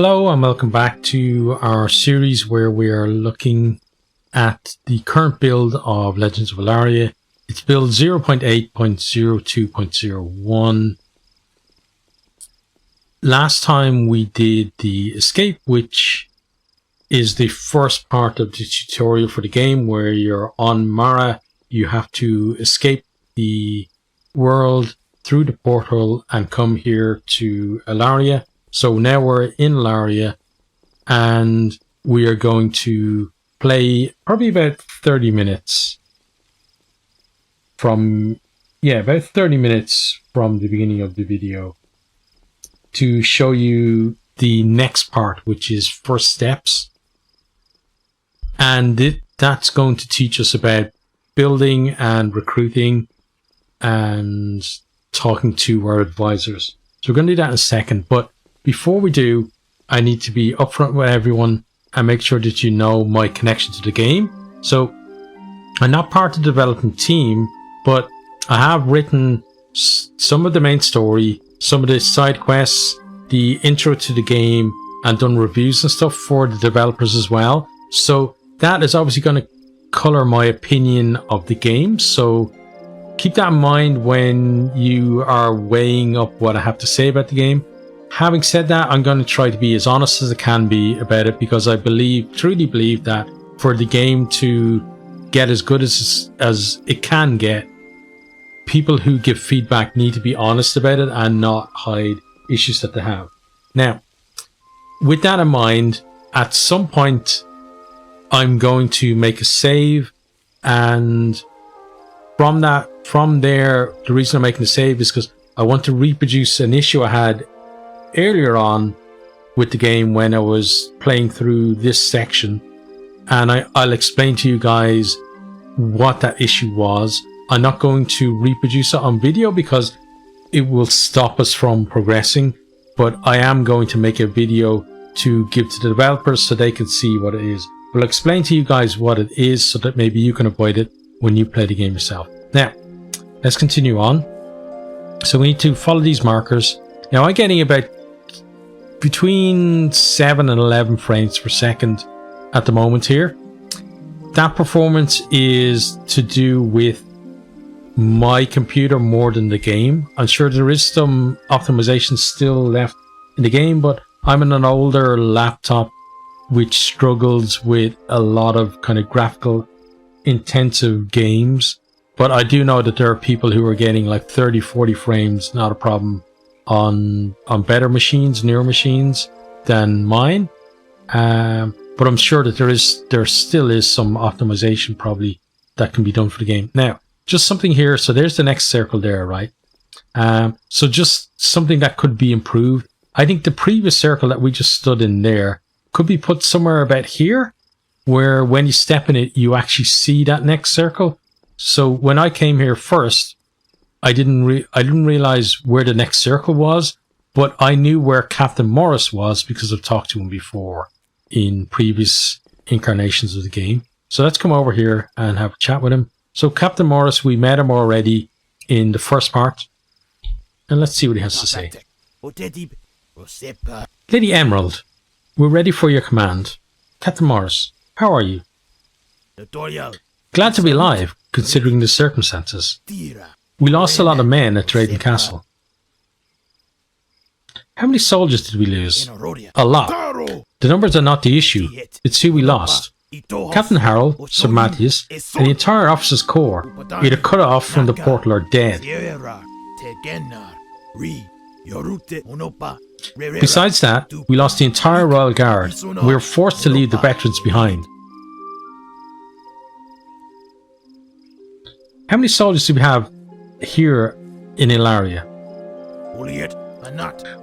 Hello and welcome back to our series where we are looking at the current build of Legends of Ellaria. It's build 0.8.02.01. Last time we did the escape, which is the first part of the tutorial for the game where you're on Mara. You have to escape the world through the portal and come here to Ellaria. So now we're in Ellaria and we are going to play probably about 30 minutes from, about 30 minutes from the beginning of the video to show you the next part, which is first steps. And that's going to teach us about building and recruiting and talking to our advisors. So we're going to do that in a second, but before we do, I need to be upfront with everyone and make sure that you know my connection to the game. So I'm not part of the development team, but I have written some of the main story, some of the side quests, the intro to the game, and done reviews and stuff for the developers as well. So that is obviously going to color my opinion of the game. So keep that in mind when you are weighing up what I have to say about the game. Having said that, I'm going to try to be as honest as I can be about it, because I truly believe that for the game to get as good as it can get, people who give feedback need to be honest about it and not hide issues that they have. Now, with that in mind, at some point, I'm going to make a save, and from there, the reason I'm making a save is because I want to reproduce an issue I had earlier on with the game when I was playing through this section, and I'll explain to you guys what that issue was. I'm not going to reproduce it on video because it will stop us from progressing, but I am going to make a video to give to the developers so they can see what it is. We'll explain to you guys what it is so that maybe you can avoid it when you play the game yourself. Now, let's continue on. So we need to follow these markers. Now I'm getting about between 7 and 11 frames per second at the moment here. That performance is to do with my computer more than the game. I'm sure there is some optimization still left in the game, but I'm on an older laptop which struggles with a lot of kind of graphical intensive games. But I do know that there are people who are getting like 30-40 frames, not a problem, on better machines, newer machines than mine. But I'm sure that there still is some optimization probably that can be done for the game. Now, just something here. So there's the next circle there, right? So just something that could be improved. I think the previous circle that we just stood in there could be put somewhere about here, where when you step in it, you actually see that next circle. So when I came here first, I didn't realize where the next circle was, but I knew where Captain Morris was because I've talked to him before in previous incarnations of the game. So let's come over here and have a chat with him. So Captain Morris, we met him already in the first part, and let's see what he has to say. Lady Emerald, we're ready for your command. Captain Morris, how are you? Glad to be alive, considering the circumstances. We lost a lot of men at Drayden Castle. How many soldiers did we lose? A lot. The numbers are not the issue. It's who we lost. Captain Harold, Sir Matthias, and the entire officers' corps, either cut off from the portal or dead. Besides that, we lost the entire Royal Guard. We were forced to leave the veterans behind. How many soldiers do we have here in Ellaria?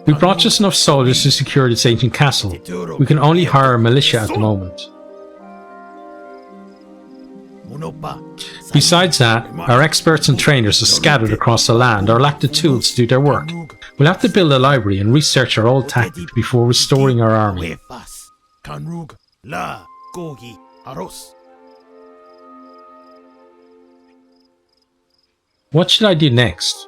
We brought just enough soldiers to secure this ancient castle. We can only hire a militia at the moment. Besides that, our experts and trainers are scattered across the land or lack the tools to do their work. We'll have to build a library and research our old tactics before restoring our army. What should I do next?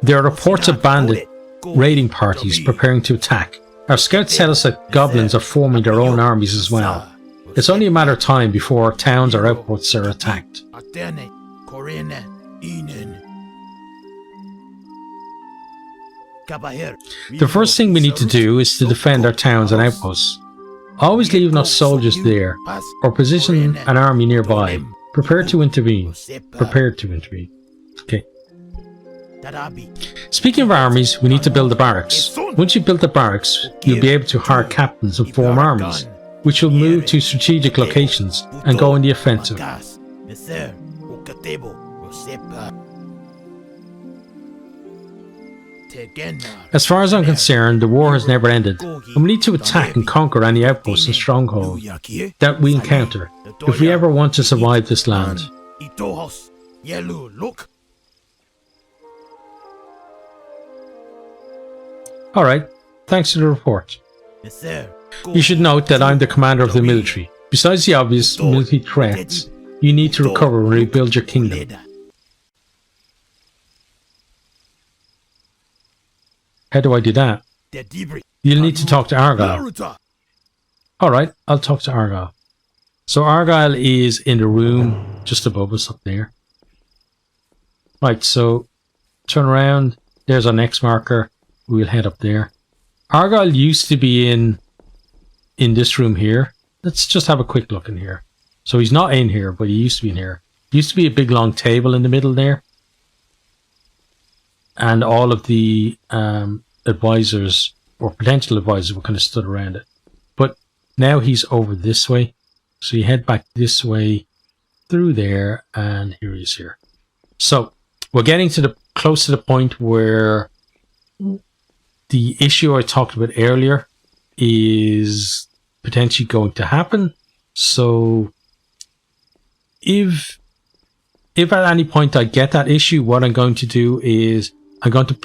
There are reports of bandit raiding parties preparing to attack. Our scouts tell us that goblins are forming their own armies as well. It's only a matter of time before towns or outposts are attacked. The first thing we need to do is to defend our towns and outposts. Always leave enough soldiers there, or position an army nearby. Prepare to intervene. Prepared to intervene. Okay. Speaking of armies, we need to build the barracks. Once you've built the barracks, you'll be able to hire captains and form armies, which will move to strategic locations and go in the offensive. As far as I'm concerned, the war has never ended, and we need to attack and conquer any outposts and stronghold that we encounter if we ever want to survive this land. Alright, thanks for the report. You should note that I'm the commander of the military. Besides the obvious military threats, you need to recover and rebuild your kingdom. How do I do that? You'll need to talk to Argyle. Alright, I'll talk to Argyle. So Argyle is in the room just above us up there. Right, so turn around. There's our next marker. We'll head up there. Argyle used to be in this room here. Let's just have a quick look in here. So he's not in here, but he used to be in here. Used to be a big long table in the middle there. And all of the advisors or potential advisors were kind of stood around it. But now he's over this way. So you head back this way through there, and here he is here. So we're getting to the close to the point where the issue I talked about earlier is potentially going to happen. So if at any point I get that issue, what I'm going to do is I'm going to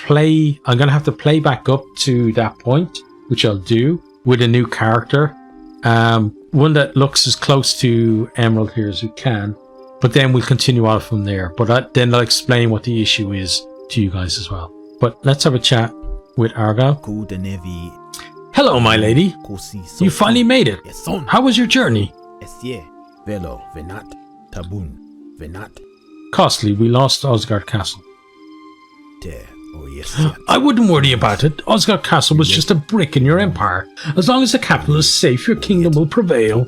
have to play back up to that point, which I'll do with a new character. One that looks as close to Emerald here as we can, but then we'll continue on from there. But then I'll explain what the issue is to you guys as well. But let's have a chat with Argyle. Hello, my lady. You finally made it. How was your journey? Costly. We lost Osgard Castle. I wouldn't worry about it. Osgard Castle was just a brick in your empire. As long as the capital is safe, your kingdom will prevail.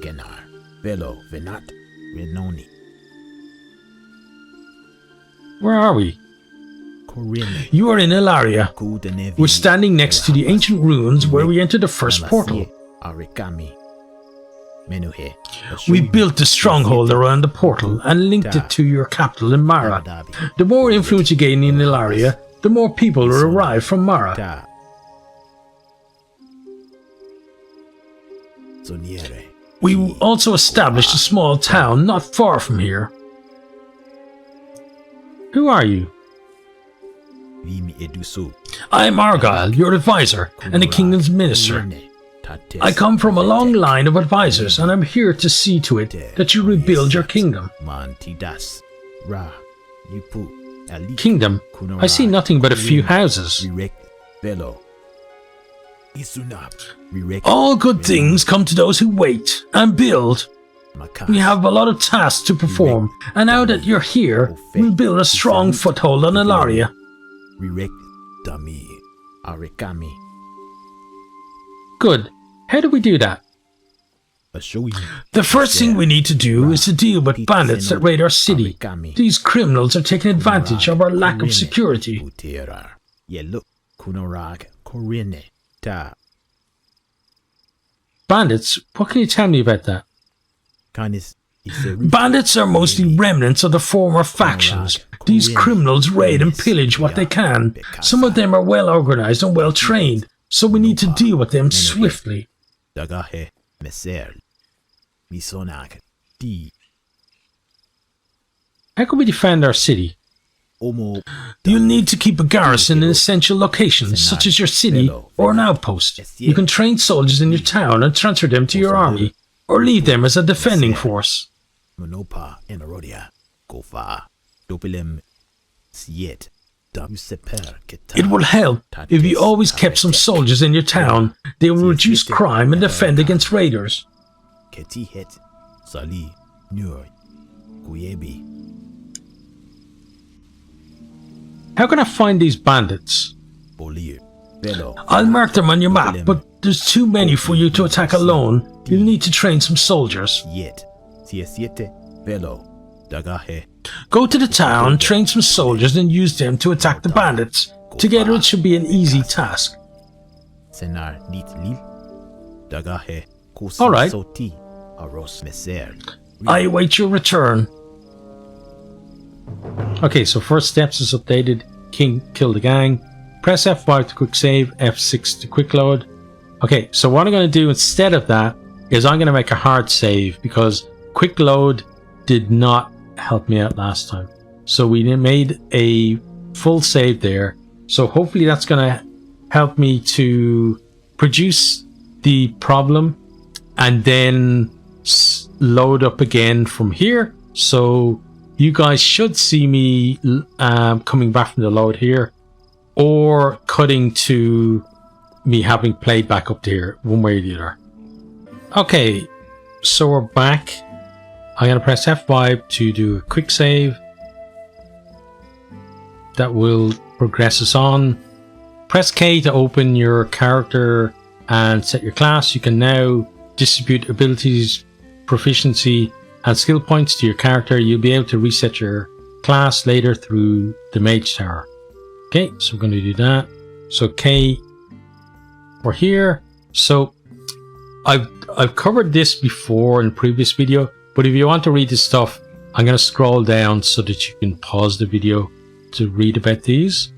Where are we? You are in Ellaria. We're standing next to the ancient ruins where we entered the first portal. We built a stronghold around the portal and linked it to your capital in Mara. The more influence you gain in Ellaria, the more people will arrive from Mara. We also established a small town not far from here. Who are you? I am Argyle, your advisor, and the kingdom's minister. I come from a long line of advisors, and I'm here to see to it that you rebuild your kingdom. Kingdom? I see nothing but a few houses. All good things come to those who wait and build. We have a lot of tasks to perform, and now that you're here, we'll build a strong foothold on Ellaria. Good. How do we do that? The first thing we need to do is to deal with bandits that raid our city. These criminals are taking advantage of our lack of security. Bandits? What can you tell me about that? Bandits are mostly remnants of the former factions. These criminals raid and pillage what they can. Some of them are well organized and well trained, so we need to deal with them swiftly. How can we defend our city? You'll need to keep a garrison in essential locations, such as your city or an outpost. You can train soldiers in your town and transfer them to your army, or leave them as a defending force. It will help if you always kept some soldiers in your town. They will reduce crime and defend against raiders. How can I find these bandits? I'll mark them on your map, but there's too many for you to attack alone. You'll need to train some soldiers. Go to the town, train some soldiers, and use them to attack the bandits. Together it should be an easy task. Alright. I await your return. Okay, so first steps is updated. Kill the gang. Press F5 to quick save, F6 to quick load. Okay, so what I'm going to do instead of that is I'm going to make a hard save because quick load did not help me out last time. So we made a full save there. So hopefully that's going to help me to produce the problem and then load up again from here. So you guys should see me coming back from the load here or cutting to me having played back up to here, one way or the other. Okay, so we're back. I'm going to press F5 to do a quick save. That will progress us on. Press K to open your character and set your class. You can now distribute abilities, proficiency, and skill points to your character. You'll be able to reset your class later through the Mage Tower. Okay, so we're going to do that. So K, we're here. So I've covered this before in a previous video, but if you want to read this stuff, I'm going to scroll down so that you can pause the video to read about these.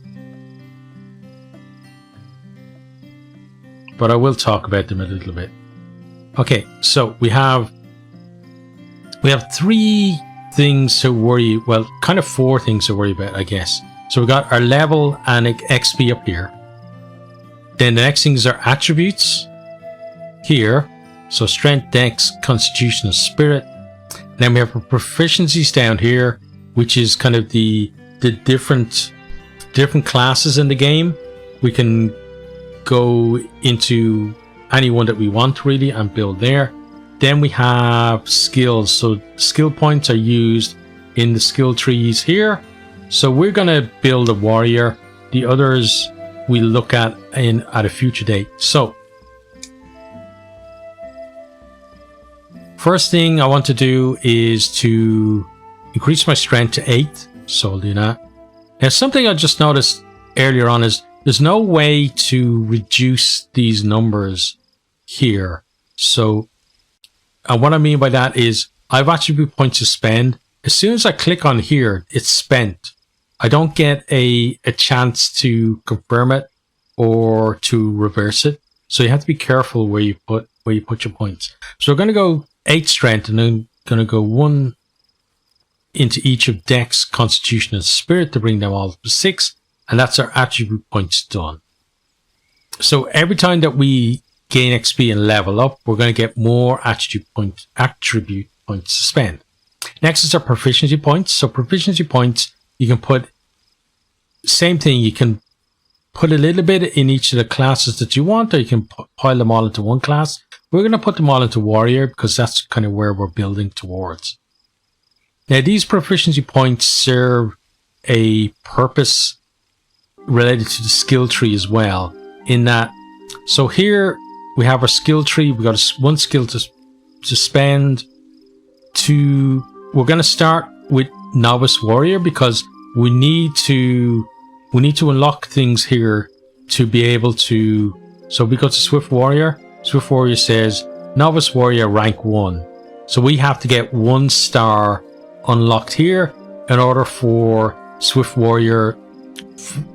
But I will talk about them a little bit. Okay, so we have three things to worry, well, kind of four things to worry about, I guess. So we've got our level and XP up here. Then the next thing is our attributes here. So strength, dex, constitution, and spirit. And then we have our proficiencies down here, which is kind of the different classes in the game. We can go into any one that we want really and build there. Then we have skills. So skill points are used in the skill trees here. So we're going to build a warrior. The others we'll look at at a future date. So first thing I want to do is to increase my strength to 8. So I'll do that. Now something I just noticed earlier on is there's no way to reduce these numbers here. So what I mean by that is I have attribute points to spend. As soon as I click on here, it's spent. I don't get a chance to confirm it or to reverse it. So you have to be careful where you put your points. So we're going to go 8 strength and then going to go 1 into each of dex, constitution, and spirit to bring them all to 6. And that's our attribute points done. So every time that we gain XP and level up, we're going to get more attribute points to spend. Next is our proficiency points. So proficiency points, you can put same thing. You can put a little bit in each of the classes that you want, or you can pile them all into one class. We're going to put them all into warrior because that's kind of where we're building towards. Now these proficiency points serve a purpose related to the skill tree as well, in that, so here we have our skill tree. We got one skill to spend. We're going to start with novice warrior because we need to unlock things here to be able to. So we go to swift warrior. Swift warrior says novice warrior rank 1. So we have to get 1 star unlocked here in order for swift warrior,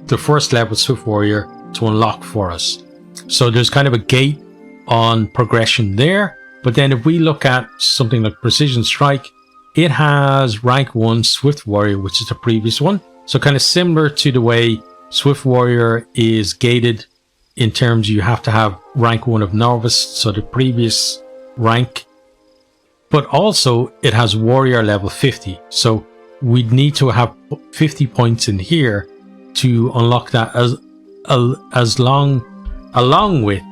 the first level swift warrior, to unlock for us. So there's kind of a gate on progression there. But then if we look at something like precision strike, it has rank 1 swift warrior, which is the previous one. So kind of similar to the way swift warrior is gated in terms you have to have rank 1 of novice, so the previous rank. But also it has warrior level 50. So we'd need to have 50 points in here to unlock that along with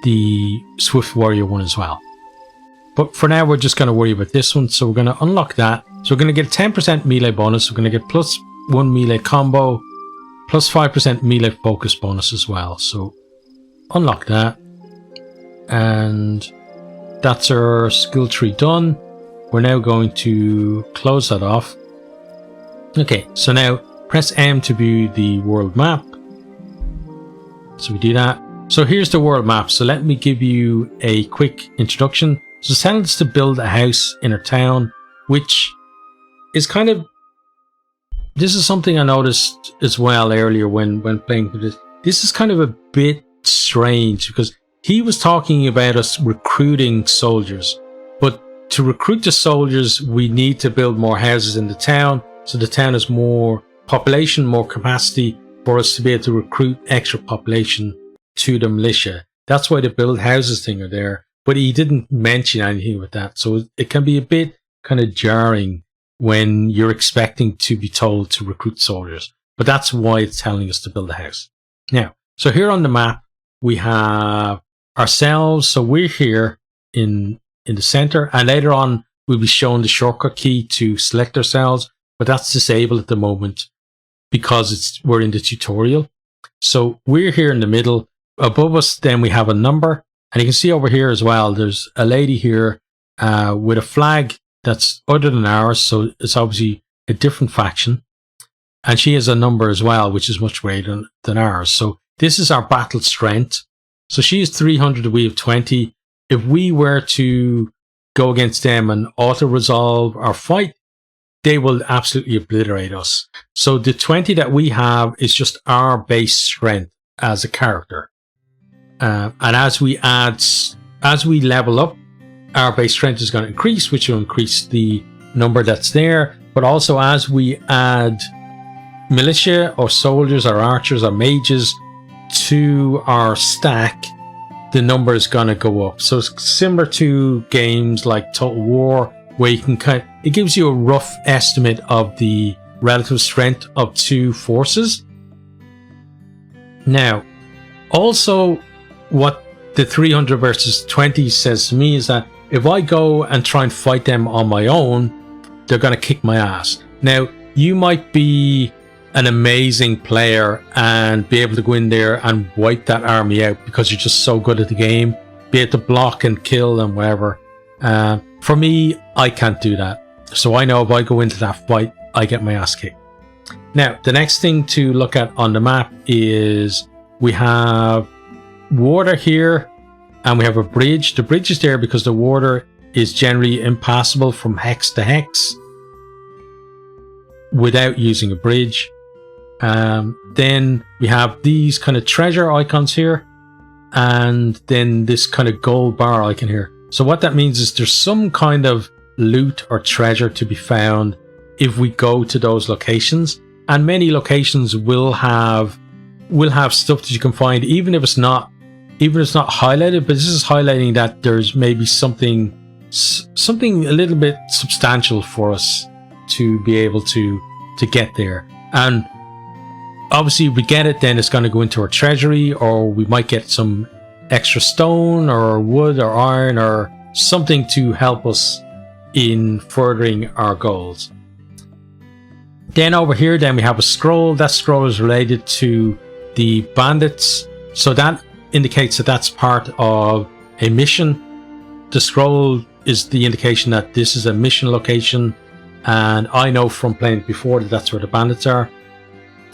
the Swift Warrior one as well. But for now, we're just going to worry about this one. So we're going to unlock that. So we're going to get 10% melee bonus. We're going to get +1 melee combo, +5% melee focus bonus as well. So unlock that. And that's our skill tree done. We're now going to close that off. Okay, so now press M to view the world map. So we do that. So here's the world map. So let me give you a quick introduction. So it's telling us to build a house in our town, which is kind of, this is something I noticed as well earlier when playing with this. This is kind of a bit strange because he was talking about us recruiting soldiers, but to recruit the soldiers, we need to build more houses in the town. So the town has more population, more capacity for us to be able to recruit extra population to the militia. That's why the build houses thing are there. But he didn't mention anything with that. So it can be a bit kind of jarring when you're expecting to be told to recruit soldiers. But that's why it's telling us to build a house. Now, so here on the map, we have ourselves. So we're here in the center. And later on, we'll be shown the shortcut key to select ourselves. But that's disabled at the moment because we're in the tutorial. So we're here in the middle. Above us, then we have a number. And you can see over here as well, there's a lady here with a flag that's other than ours. So it's obviously a different faction. And she has a number as well, which is much greater than ours. So this is our battle strength. So she is 300, we have 20. If we were to go against them and auto-resolve our fight, they will absolutely obliterate us. So the 20 that we have is just our base strength as a character. And as we level up, our base strength is going to increase, which will increase the number that's there. But also as we add militia or soldiers or archers or mages to our stack, the number is going to go up. So it's similar to games like Total War, where you can it gives you a rough estimate of the relative strength of two forces. Now, also what the 300 versus 20 says to me is that if I go and try and fight them on my own, they're going to kick my ass. Now, you might be an amazing player and be able to go in there and wipe that army out because you're just so good at the game, be able to block and kill and whatever. For me, I can't do that. So I know if I go into that fight, I get my ass kicked. Now, the next thing to look at on the map is we have water here and we have a bridge. The bridge is there because the water is generally impassable from hex to hex without using a bridge. Then we have these kind of treasure icons here, and then this kind of gold bar icon here. So what that means is there's some kind of loot or treasure to be found if we go to those locations, and many locations will have stuff that you can find, even if it's not highlighted. But this is highlighting that there's maybe something a little bit substantial for us to be able to get there. And obviously if we get it, then it's going to go into our treasury, or we might get some extra stone or wood or iron or something to help us in furthering our goals. Then over here, then we have a scroll. That scroll is related to the bandits, so that indicates that that's part of a mission. The scroll is the indication that this is a mission location, and I know from playing before that that's where the bandits are.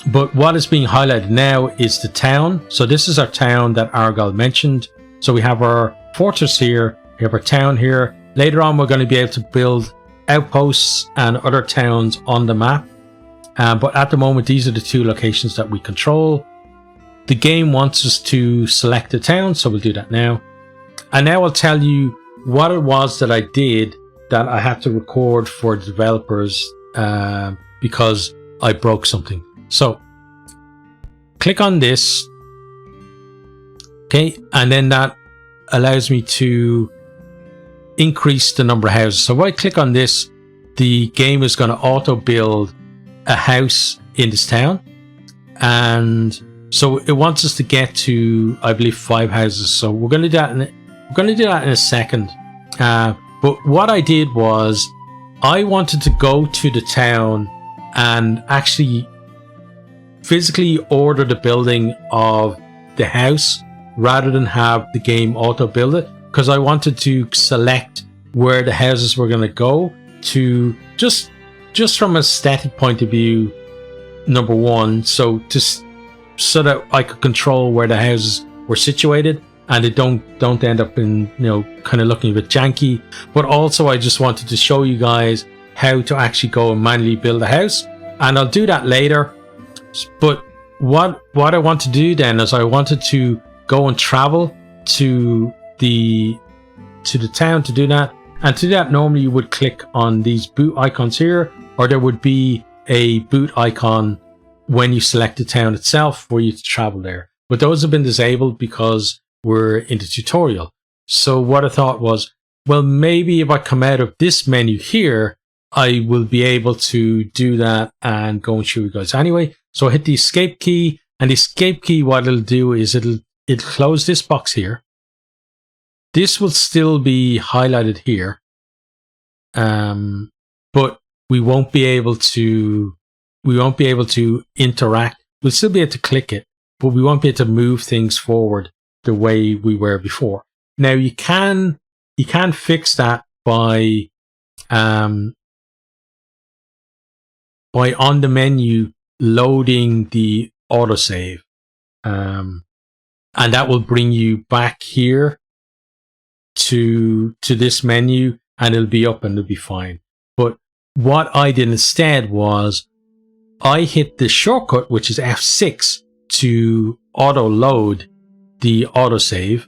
But what is being highlighted now is the town. So this is our town that Argyle mentioned. So we have our fortress here, we have our town here. Later on, we're going to be able to build outposts and other towns on the map. But at the moment, these are the two locations that we control. The game wants us to select a town, so we'll do that now. And now I'll tell you what it was that I did that I had to record for the developers because I broke something. So click on this, okay, and then that allows me to increase the number of houses. So if I click on this, the game is going to auto build a house in this town, and so it wants us to get to, I believe, 5 houses. So we're going to do that. We're going to do that in a second. But what I did was, I wanted to go to the town and actually physically order the building of the house rather than have the game auto build it, because I wanted to select where the houses were going to go to, just from an aesthetic point of view, number one, so that I could control where the houses were situated and they don't end up in, kind of looking a bit janky. But also I just wanted to show you guys how to actually go and manually build a house, and I'll do that later. But what I want to do then is I wanted to go and travel to the town to do that. And to do that, normally you would click on these boot icons here, or there would be a boot icon when you select the town itself for you to travel there. But those have been disabled because we're in the tutorial. So what I thought was, well, maybe if I come out of this menu here, I will be able to do that and go and show you guys anyway. So I hit the escape key, and the escape key, what it'll do is it'll close this box here. This will still be highlighted here, but we won't be able to interact. We'll still be able to click it, but we won't be able to move things forward the way we were before. Now you can fix that by on the menu loading the autosave, and that will bring you back here to this menu, and it'll be up and it'll be fine. But what I did instead was I hit the shortcut, which is F6, to auto load the autosave,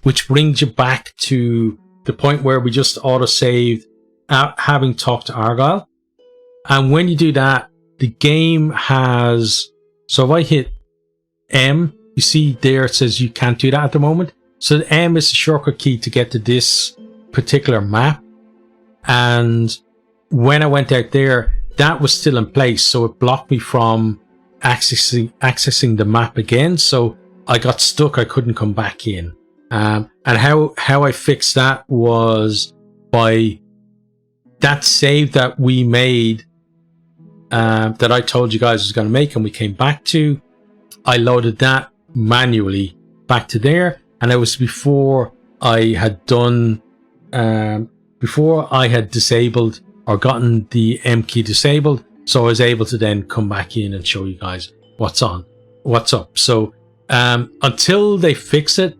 which brings you back to the point where we just autosaved having talked to Argyle. And when you do that, the game has, so if I hit M, you see there it says you can't do that at the moment. So the M is the shortcut key to get to this particular map. And when I went out there, that was still in place. So it blocked me from accessing the map again. So I got stuck. I couldn't come back in. And how I fixed that was by that save that we made, that I told you guys I was going to make and we came back to, I loaded that manually back to there. And it was before I had done, before I had disabled or gotten the M key disabled. So I was able to then come back in and show you guys what's up. So until they fix it,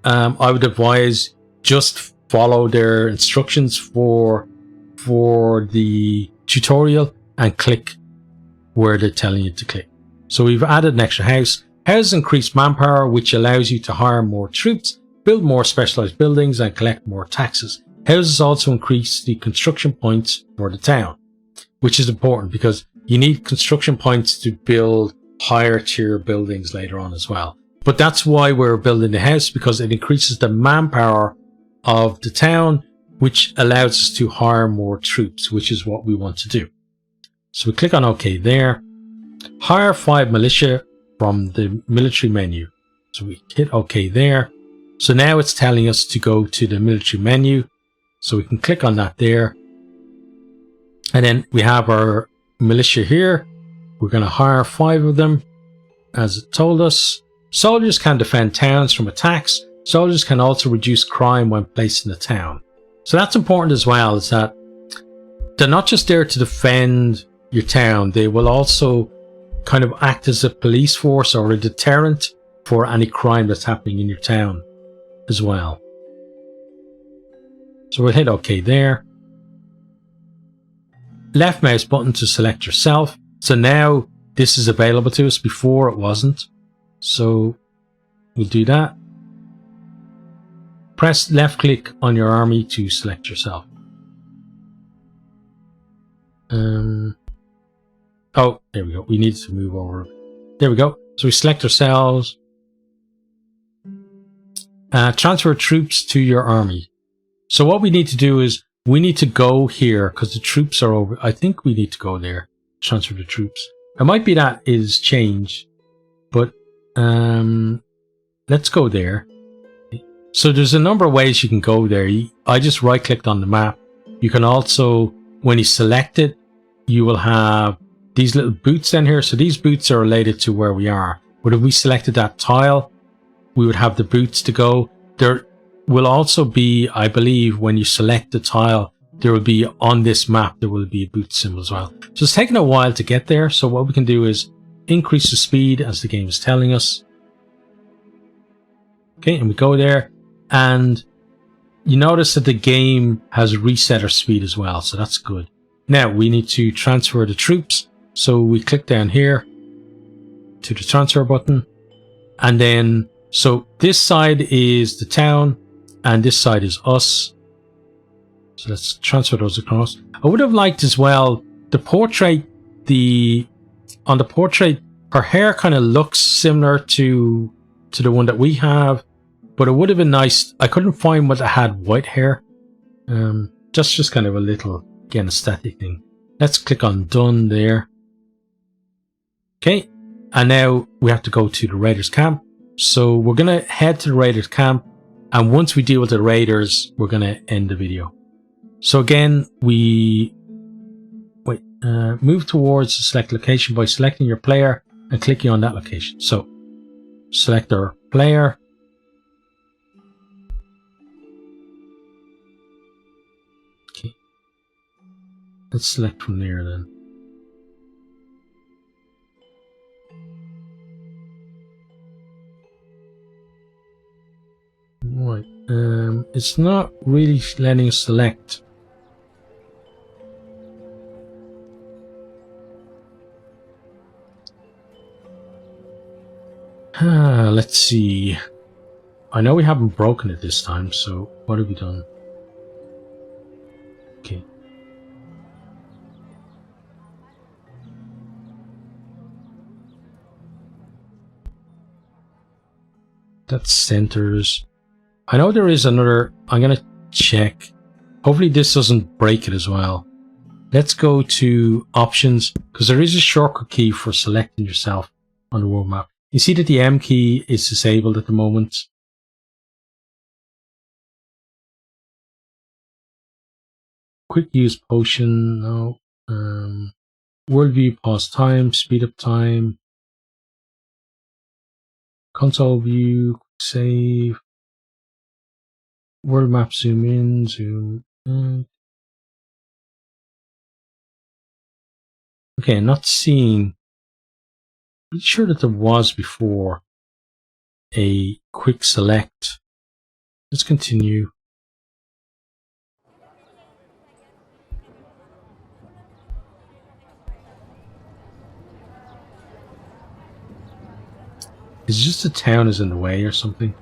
I would advise just follow their instructions for the tutorial and click where they're telling you to click. So we've added an extra house. Houses increase manpower, which allows you to hire more troops, build more specialized buildings, and collect more taxes. Houses also increase the construction points for the town, which is important because you need construction points to build higher tier buildings later on as well. But that's why we're building the house, because it increases the manpower of the town, which allows us to hire more troops, which is what we want to do. So we click on OK there. Hire 5 militia from the military menu. So we hit OK there. So now it's telling us to go to the military menu. So we can click on that there. And then we have our militia here. We're going to hire 5 of them, as it told us. Soldiers can defend towns from attacks. Soldiers can also reduce crime when placed in the town. So that's important as well, is that they're not just there to defend your town. They will also kind of act as a police force or a deterrent for any crime that's happening in your town as well. So we'll hit OK there. Left mouse button to select yourself. So now this is available to us. Before it wasn't. So we'll do that. Press left click on your army to select yourself. Oh, there we go. We need to move over. There we go. So we select ourselves. Transfer troops to your army. So what we need to do is we need to go here because the troops are over. I think we need to go there. Transfer the troops. It might be that is changed, but let's go there. So there's a number of ways you can go there. I just right clicked on the map. You can also, when you select it, you will have these little boots down here. So these boots are related to where we are. But if we selected that tile, we would have the boots to go. There will also be, I believe, when you select the tile, there will be on this map, there will be a boot symbol as well. So it's taken a while to get there. So what we can do is increase the speed as the game is telling us. Okay, and we go there. And you notice that the game has reset our speed as well, so that's good. Now we need to transfer the troops, so we click down here to the transfer button, and then so this side is the town and this side is us. So let's transfer those across. I would have liked as well the portrait. On the portrait, her hair kind of looks similar to the one that we have. But it would have been nice. I couldn't find one that had white hair. That's just kind of a little, again, aesthetic thing. Let's click on done there. Okay. And now we have to go to the Raiders camp. So we're going to head to the Raiders camp. And once we deal with the Raiders, we're going to end the video. So again, we move towards the select location by selecting your player and clicking on that location. So select our player. Let's select from there then. Right. It's not really letting us select. Let's see. I know we haven't broken it this time, so what have we done? Okay. That centers. I know there is another. I'm going to check. Hopefully this doesn't break it as well. Let's go to options, because there is a shortcut key for selecting yourself on the world map. You see that the M key is disabled at the moment. Quick use potion, no. World view, pause time, speed up time. Console view, quick save. World map, zoom in, zoom in. Okay, I'm not seeing. I'm pretty sure that there was before a quick select. Let's continue. Is it just the town is in the way or something?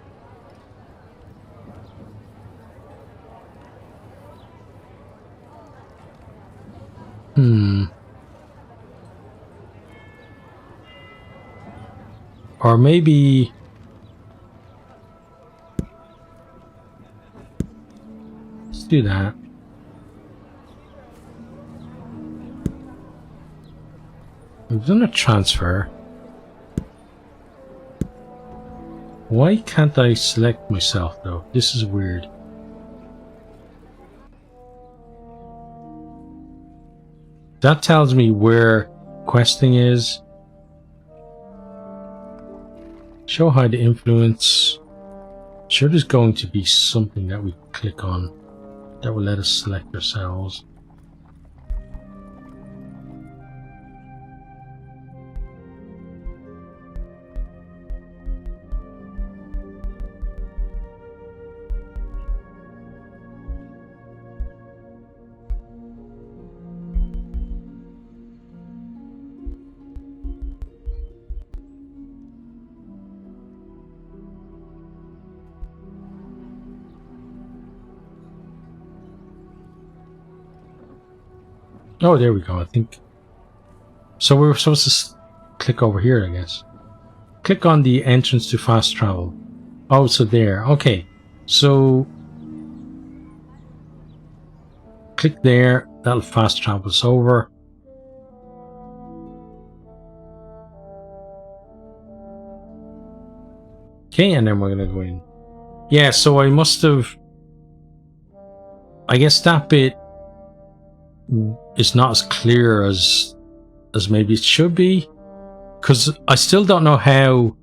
Or maybe... Let's do that. We've done a transfer. Why can't I select myself though? This is weird. That tells me where questing is. Show hide influence. Sure, there's going to be something that we click on that will let us select ourselves. Oh, there we go, I think. So we were supposed to click over here, I guess. Click on the entrance to fast travel. Oh, so there. Okay. So click there. That'll fast travel us over. Okay, and then we're gonna go in. Yeah, so I must have... I guess that bit is not as clear as maybe it should be, because I still don't know how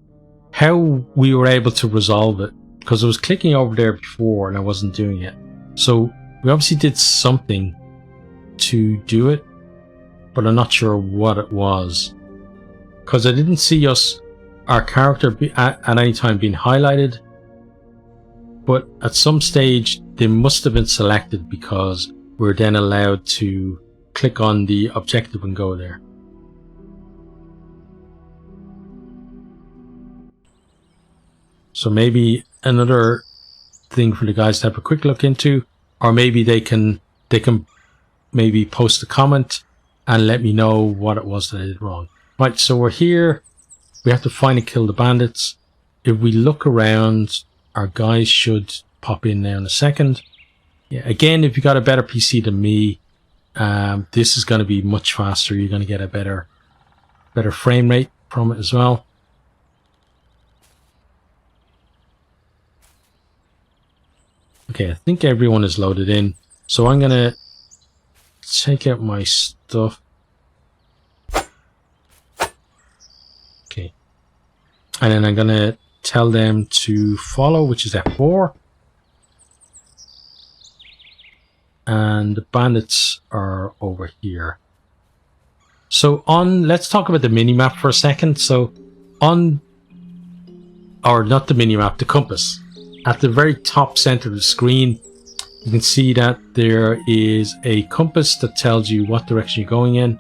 we were able to resolve it, because I was clicking over there before and I wasn't doing it. So we obviously did something to do it, but I'm not sure what it was, because I didn't see our character at any time being highlighted, but at some stage they must have been selected, because we're then allowed to click on the objective and go there. So maybe another thing for the guys to have a quick look into, or maybe they can maybe post a comment and let me know what it was that I did wrong. Right, so we're here. We have to find and kill the bandits. If we look around, our guys should pop in now in a second. Yeah, again, if you got a better PC than me, this is going to be much faster. You're going to get a better frame rate from it as well. Okay, I think everyone is loaded in. So I'm going to take out my stuff. Okay. And then I'm going to tell them to follow, which is F4. And the bandits are over here. So let's talk about the minimap for a second. So or not the minimap, the compass. At the very top center of the screen, you can see that there is a compass that tells you what direction you're going in.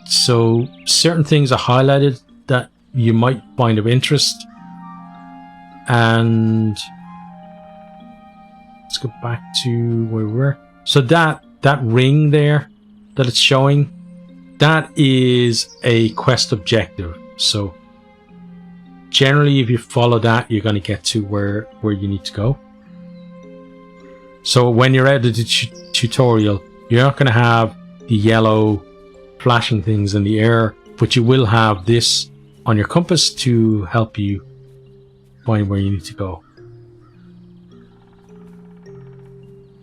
So certain things are highlighted that you might find of interest. And let's go back to where we were. So that ring there that it's showing, that is a quest objective. So generally, if you follow that, you're going to get to where you need to go. So when you're out of the tutorial, you're not going to have the yellow flashing things in the air, but you will have this on your compass to help you find where you need to go.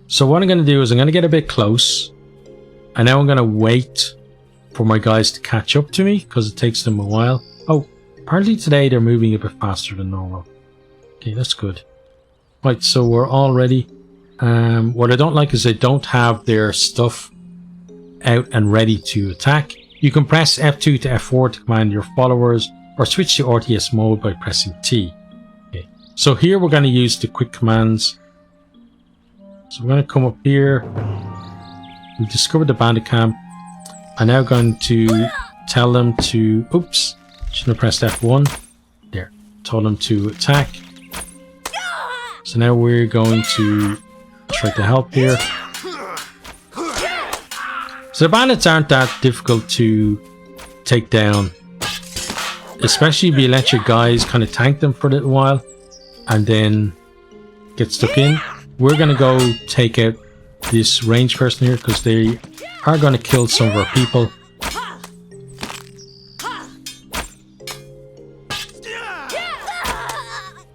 So what I'm going to do is I'm going to get a bit close, and now I'm going to wait for my guys to catch up to me, because it takes them a while. Oh, apparently today they're moving a bit faster than normal. Okay, that's good. Right, so we're all ready. What I don't like is they don't have their stuff out and ready to attack. You can press F2 to F4 to command your followers, or switch to RTS mode by pressing T. Okay, so here we're going to use the quick commands. So we're going to come up here. We've discovered the bandit camp. I'm now going to tell them to... Oops. Shouldn't have pressed F1. There. Told them to attack. So now we're going to try to help here. So the bandits aren't that difficult to take down. Especially if you let your guys kind of tank them for a little while and then get stuck in. We're going to go take out this ranged person here, because they are going to kill some of our people.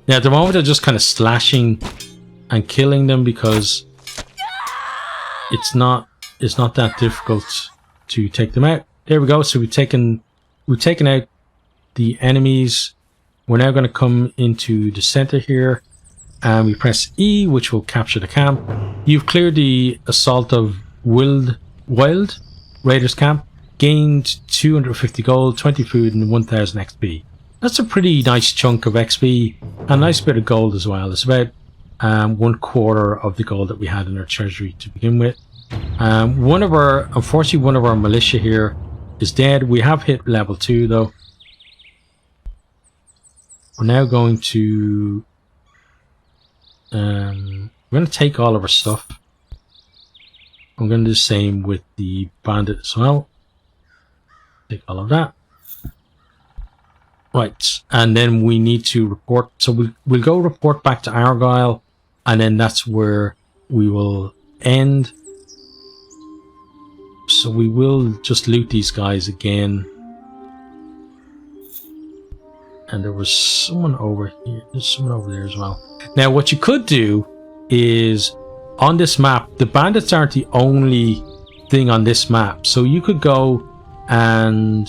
Now at the moment they're just kind of slashing and killing them, because it's not that difficult to take them out. There we go. So we've taken out the enemies. We're now going to come into the center here, and we press E, which will capture the camp. You've cleared the assault of Wild Raiders camp. Gained 250 gold, 20 food, and 1000 XP. That's a pretty nice chunk of XP, and a nice bit of gold as well. It's about 1/4 of the gold that we had in our treasury to begin with. Unfortunately, one of our militia here is dead. We have hit level 2 though. We're now going to take all of our stuff. I'm going to do the same with the bandit as well. Take all of that. Right, and then we need to report. So we'll go report back to Argyle, and then that's where we will end. So we will just loot these guys again. And there was someone over here. There's someone over there as well. Now, what you could do is, on this map, the bandits aren't the only thing on this map. So you could go and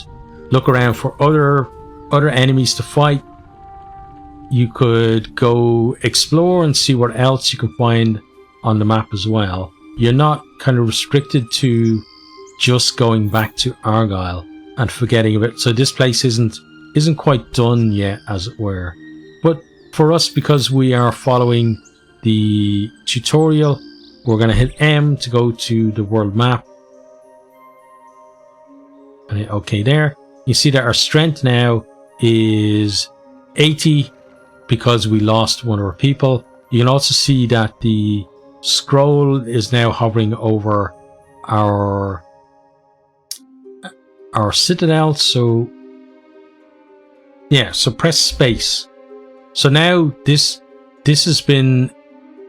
look around for other enemies to fight. You could go explore and see what else you can find on the map as well. You're not kind of restricted to just going back to Argyle and forgetting of it. So this place isn't quite done yet, as it were. But for us, because we are following the tutorial, we're going to hit M to go to the world map. And hit OK there. You see that our strength now is 80 because we lost one of our people. You can also see that the scroll is now hovering over our citadel. So yeah, so press space. So now this has been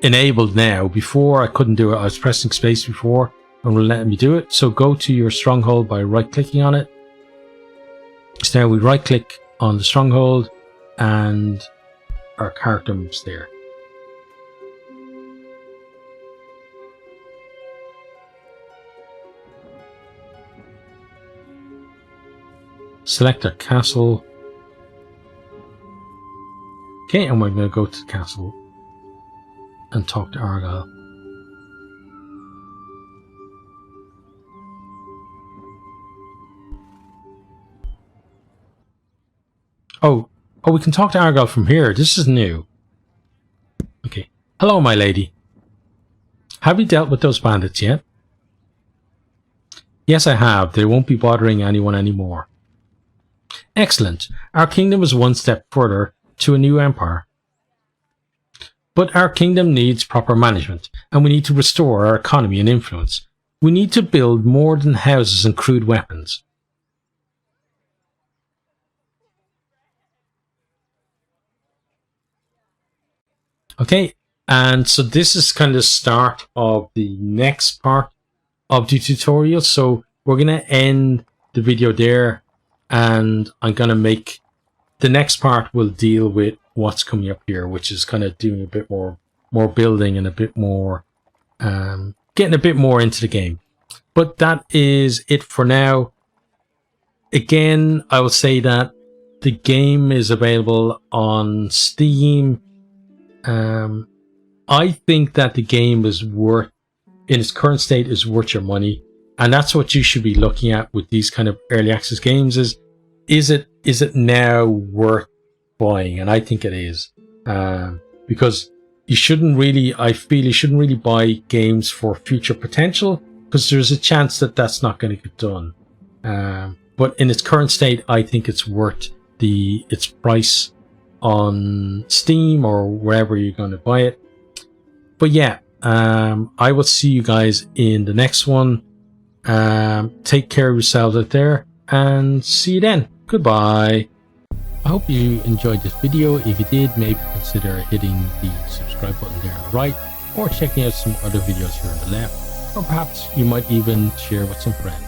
enabled now. Before I couldn't do it. I was pressing space before and will let me do it. So go to your stronghold by right clicking on it. So now we right click on the stronghold and our character moves there. Select a castle. Okay, and we're going to go to the castle and talk to Argyle. Oh, we can talk to Argyle from here. This is new. Okay. Hello, my lady. Have you dealt with those bandits yet? Yes, I have. They won't be bothering anyone anymore. Excellent. Our kingdom is one step further to a new empire. But our kingdom needs proper management, and we need to restore our economy and influence. We need to build more than houses and crude weapons. Okay, and so this is kind of the start of the next part of the tutorial. So we're going to end the video there, and I'm going to make the next part will deal with what's coming up here, which is kind of doing a bit more building and a bit more getting a bit more into the game. But that is it for now. Again, I will say that the game is available on Steam. I think that the game is worth, in its current state, is worth your money, and that's what you should be looking at with these kind of early access games. Is it now worth buying? And I think it is, because you shouldn't really, I feel you shouldn't really buy games for future potential, because there's a chance that that's not going to get done. But in its current state, I think it's worth its price on Steam or wherever you're going to buy it. But yeah, I will see you guys in the next one. Take care of yourselves out there, and see you then. Goodbye. I hope you enjoyed this video. If you did, maybe consider hitting the subscribe button there on the right, or checking out some other videos here on the left, or perhaps you might even share with some friends.